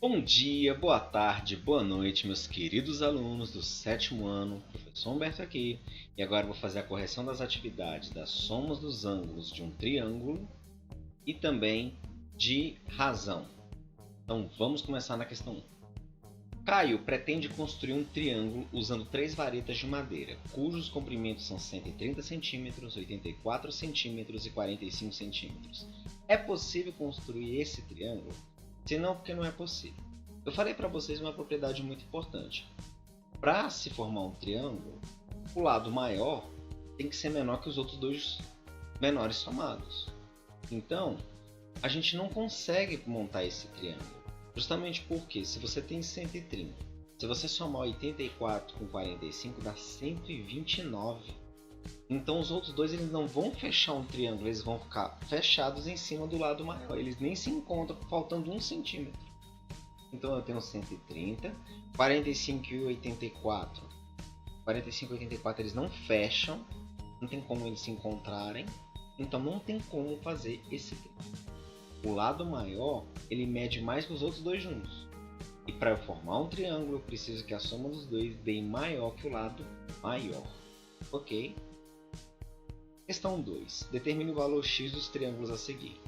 Bom dia, boa tarde, boa noite, meus queridos alunos do sétimo ano. Professor Humberto aqui. E agora vou fazer a correção das atividades das somas dos ângulos de um triângulo e também de razão. Então vamos começar na questão 1. Caio pretende construir um triângulo usando 3 varetas de madeira, cujos comprimentos são 130 cm, 84 cm e 45 cm. É possível construir esse triângulo? Se não, porque não é possível. Eu falei para vocês uma propriedade muito importante. Para se formar um triângulo, o lado maior tem que ser menor que os outros dois menores somados. Então, a gente não consegue montar esse triângulo. Justamente porque se você tem 130, se você somar 84 com 45 dá 129. Então os outros dois eles não vão fechar um triângulo, eles vão ficar fechados em cima do lado maior. Eles nem se encontram, faltando 1 centímetro. Então eu tenho 130, 45 e 84. 45 e 84 eles não fecham, não tem como eles se encontrarem. Então não tem como fazer esse triângulo. O lado maior ele mede mais que os outros dois juntos. E para eu formar um triângulo eu preciso que a soma dos dois dê maior que o lado maior. Ok? Questão 2. Determine o valor x dos triângulos a seguir.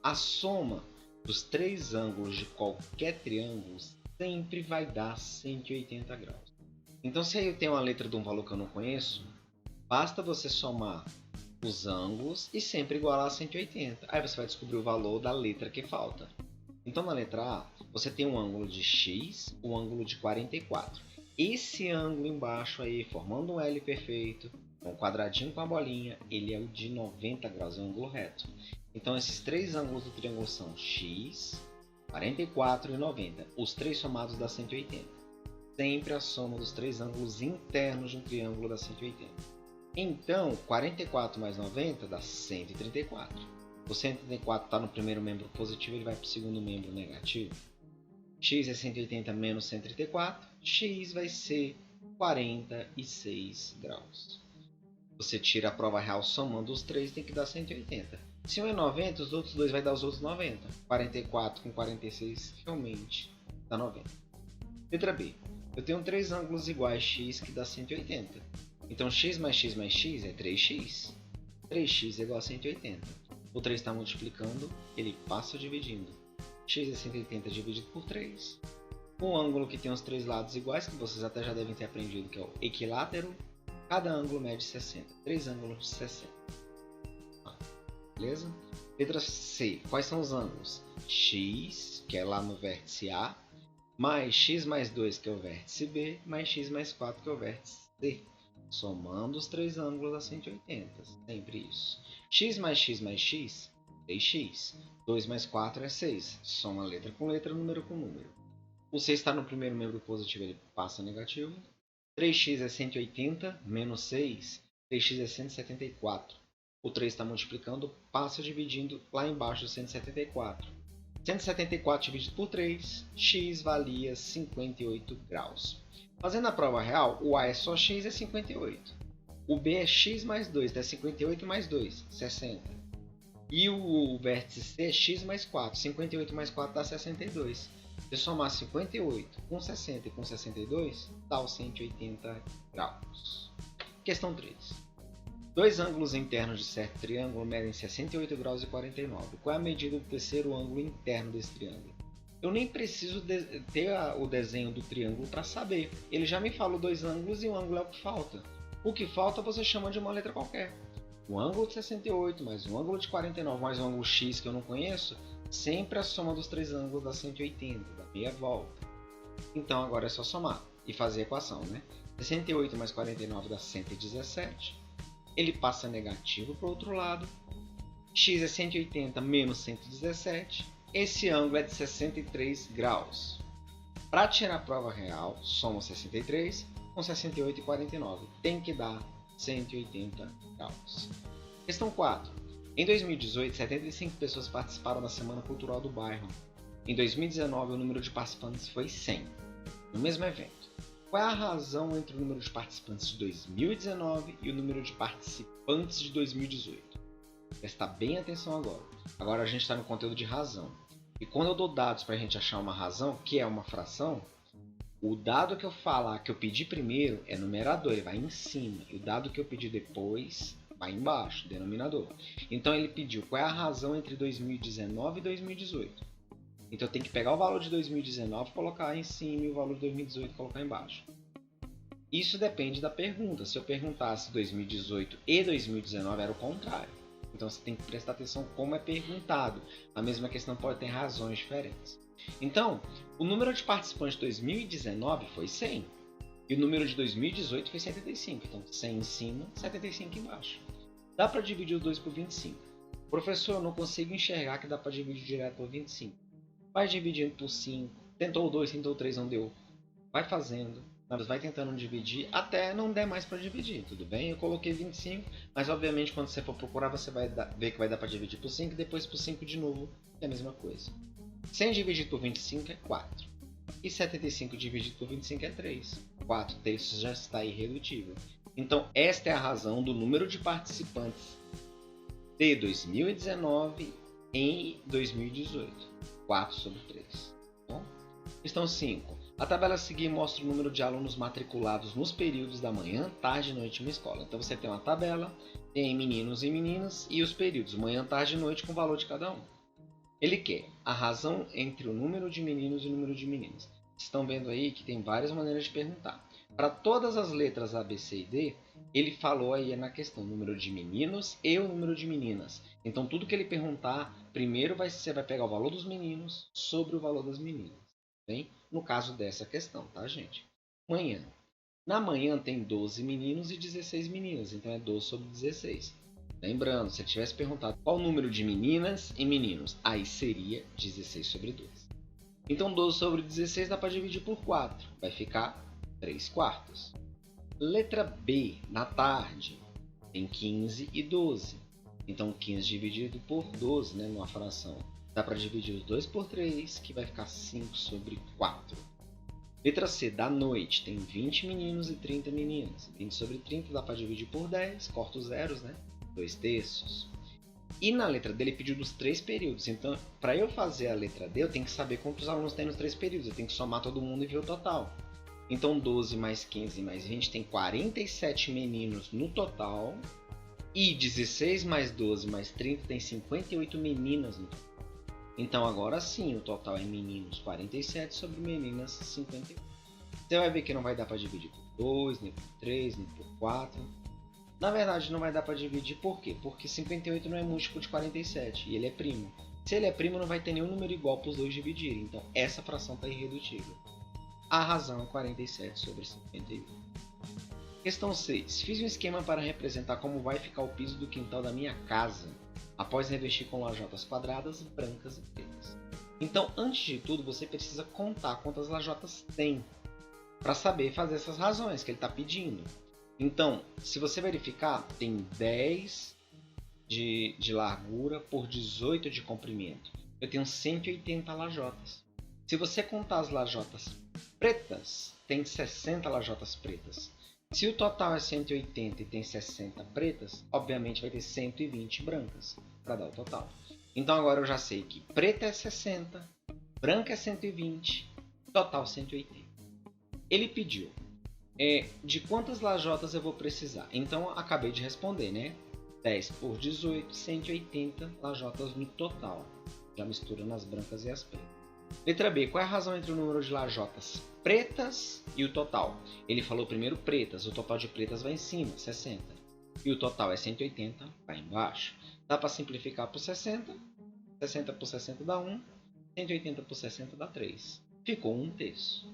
A soma dos 3 ângulos de qualquer triângulo sempre vai dar 180 graus. Então, se aí eu tenho uma letra de um valor que eu não conheço, basta você somar os ângulos e sempre igualar a 180. Aí você vai descobrir o valor da letra que falta. Então, na letra A, você tem um ângulo de x, o ângulo de 44. Esse ângulo embaixo aí, formando um L perfeito, com um quadradinho com a bolinha, ele é o de 90 graus, é um ângulo reto. Então, esses 3 ângulos do triângulo são x, 44 e 90. Os 3 somados dá 180. Sempre a soma dos 3 ângulos internos de um triângulo dá 180. Então, 44 mais 90 dá 134. O 134 está no primeiro membro positivo, ele vai para o segundo membro negativo. X é 180 menos 134, x vai ser 46 graus. Você tira a prova real somando os 3, tem que dar 180. Se um é 90, os outros dois vai dar os outros 90. 44 com 46 realmente dá 90. Letra B. Eu tenho 3 ângulos iguais x que dá 180. Então x mais x mais x é 3x. 3x é igual a 180. O 3 está multiplicando, ele passa dividindo. X é 180 dividido por 3. Um ângulo que tem os 3 lados iguais, que vocês até já devem ter aprendido, que é o equilátero. Cada ângulo mede 60. 3 ângulos de 60. Beleza? Letra C. Quais são os ângulos? X, que é lá no vértice A, mais x mais 2, que é o vértice B, mais x mais 4, que é o vértice C. Somando os 3 ângulos dá 180. Sempre isso. X mais x mais x, 3x. 2 mais 4 é 6. Soma letra com letra, número com número. O 6 está no primeiro membro positivo, ele passa negativo. 3x é 180 menos 6. 3x é 174. O 3 está multiplicando, passa dividindo lá embaixo 174. 174 dividido por 3, x valia 58 graus. Fazendo a prova real, o A é só x, é 58. O B é x mais 2, é 58 mais 2, 60. E o vértice C é x mais 4, 58 mais 4 dá 62. Se somar 58 com 60 e com 62, dá os 180 graus. Questão 3. 2 ângulos internos de certo triângulo medem 68 graus e 49. Qual é a medida do terceiro ângulo interno desse triângulo? Eu nem preciso ter o desenho do triângulo para saber. Ele já me falou 2 ângulos e o ângulo é o que falta. O que falta você chama de uma letra qualquer. O ângulo de 68 mais o ângulo de 49 mais o ângulo x que eu não conheço, sempre a soma dos 3 ângulos dá 180, dá meia volta. Então agora é só somar e fazer a equação, né? 68 mais 49 dá 117. Ele passa negativo para o outro lado. X é 180 menos 117. Esse ângulo é de 63 graus. Para tirar a prova real, soma 63 com 68 e 49. Tem que dar 180 graus. Questão 4. Em 2018, 75 pessoas participaram da Semana Cultural do Bairro. Em 2019, o número de participantes foi 100, no mesmo evento. Qual é a razão entre o número de participantes de 2019 e o número de participantes de 2018? Prestar bem atenção agora. Agora a gente está no conteúdo de razão. E quando eu dou dados para a gente achar uma razão, que é uma fração, o dado que eu falar que eu pedi primeiro é numerador, ele vai em cima. E o dado que eu pedi depois vai embaixo, denominador. Então ele pediu qual é a razão entre 2019 e 2018. Então eu tenho que pegar o valor de 2019, colocar em cima e o valor de 2018 colocar embaixo. Isso depende da pergunta. Se eu perguntasse 2018 e 2019, era o contrário. Então você tem que prestar atenção como é perguntado. A mesma questão pode ter razões diferentes. Então, o número de participantes de 2019 foi 100. E o número de 2018 foi 75. Então 100 em cima, 75 embaixo. Dá para dividir os dois por 25. Professor, eu não consigo enxergar que dá para dividir direto por 25. Vai dividindo por 5. Tentou 2, tentou 3, não deu. Vai fazendo. Vai tentando dividir até não der mais para dividir, tudo bem? Eu coloquei 25, mas obviamente quando você for procurar você vai ver que vai dar para dividir por 5 e depois por 5 de novo, é a mesma coisa. 100 dividido por 25 é 4. E 75 dividido por 25 é 3. 4 terços já está irredutível. Então esta é a razão do número de participantes de 2019 em 2018. 4 sobre 3. Bom? Questão 5. A tabela a seguir mostra o número de alunos matriculados nos períodos da manhã, tarde e noite em uma escola. Então você tem uma tabela, tem meninos e meninas e os períodos, manhã, tarde e noite com o valor de cada um. Ele quer a razão entre o número de meninos e o número de meninas. Vocês estão vendo aí que tem várias maneiras de perguntar. Para todas as letras A, B, C e D, ele falou aí na questão o número de meninos e o número de meninas. Então tudo que ele perguntar, primeiro você vai pegar o valor dos meninos sobre o valor das meninas. Bem? No caso dessa questão, tá, gente? Manhã. Na manhã tem 12 meninos e 16 meninas, então é 12 sobre 16. Lembrando, se ele tivesse perguntado qual o número de meninas e meninos, aí seria 16 sobre 12. Então 12 sobre 16 dá para dividir por 4, vai ficar 3 quartos. Letra B, na tarde, tem 15 e 12. Então 15 dividido por 12, né, numa fração. Dá para dividir os 2 por 3, que vai ficar 5 sobre 4. Letra C, da noite, tem 20 meninos e 30 meninas. 20 sobre 30 dá para dividir por 10, corta os zeros, né? 2 terços. E na letra D ele pediu dos 3 períodos. Então, para eu fazer a letra D, eu tenho que saber quantos alunos tem nos 3 períodos. Eu tenho que somar todo mundo e ver o total. Então, 12 mais 15 mais 20 tem 47 meninos no total. E 16 mais 12 mais 30 tem 58 meninas no total. Então agora sim, o total é meninos 47 sobre meninas 58. Você vai ver que não vai dar para dividir por 2, nem por 3, nem por 4. Na verdade não vai dar para dividir por quê? Porque 58 não é múltiplo de 47 e ele é primo. Se ele é primo não vai ter nenhum número igual para os dois dividirem. Então essa fração está irredutível. A razão é 47 sobre 51. Questão 6. Fiz um esquema para representar como vai ficar o piso do quintal da minha casa após revestir com lajotas quadradas, brancas e pretas. Então, antes de tudo, você precisa contar quantas lajotas tem para saber fazer essas razões que ele está pedindo. Então, se você verificar, tem 10 de largura por 18 de comprimento. Eu tenho 180 lajotas. Se você contar as lajotas pretas, tem 60 lajotas pretas. Se o total é 180 e tem 60 pretas, obviamente vai ter 120 brancas para dar o total. Então agora eu já sei que preta é 60, branca é 120, total 180. Ele pediu de quantas lajotas eu vou precisar. Então acabei de responder, né? 10 por 18, 180 lajotas no total. Já misturando as brancas e as pretas. Letra B. Qual é a razão entre o número de lajotas pretas e o total? Ele falou primeiro pretas. O total de pretas vai em cima, 60. E o total é 180, vai embaixo. Dá para simplificar por 60. 60 por 60 dá 1. 180 por 60 dá 3. Ficou 1 terço.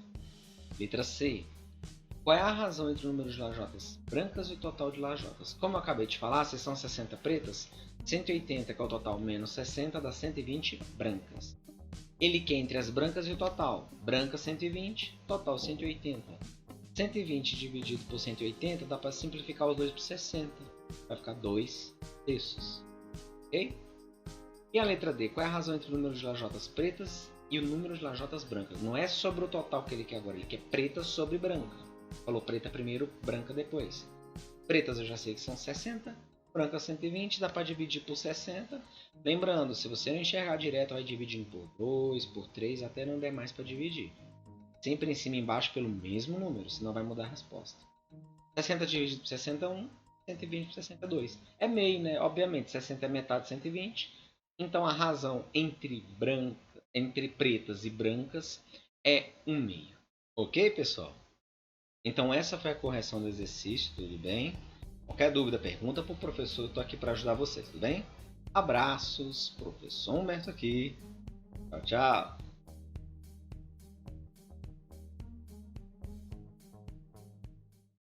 Letra C. Qual é a razão entre o número de lajotas brancas e o total de lajotas? Como eu acabei de falar, se são 60 pretas, 180, que é o total, menos 60 dá 120 brancas. Ele quer entre as brancas e o total. Branca 120, total 180. 120 dividido por 180 dá para simplificar os dois por 60. Vai ficar 2 terços. Ok? E a letra D. Qual é a razão entre o número de lajotas pretas e o número de lajotas brancas? Não é sobre o total que ele quer agora. Ele quer preta sobre branca. Falou preta primeiro, branca depois. Pretas eu já sei que são 60. branca 120, dá para dividir por 60. Lembrando, se você não enxergar direto, vai dividindo por 2, por 3, até não der mais para dividir. Sempre em cima e embaixo pelo mesmo número, senão vai mudar a resposta. 60 dividido por 61, 120 por 62. É meio, né? Obviamente, 60 é metade de 120. Então a razão entre pretas e brancas é 1 meio. Ok, pessoal? Então essa foi a correção do exercício, tudo bem? Qualquer dúvida, pergunta para o professor, eu estou aqui para ajudar vocês, tudo bem? Abraços, professor Humberto aqui. Tchau, tchau.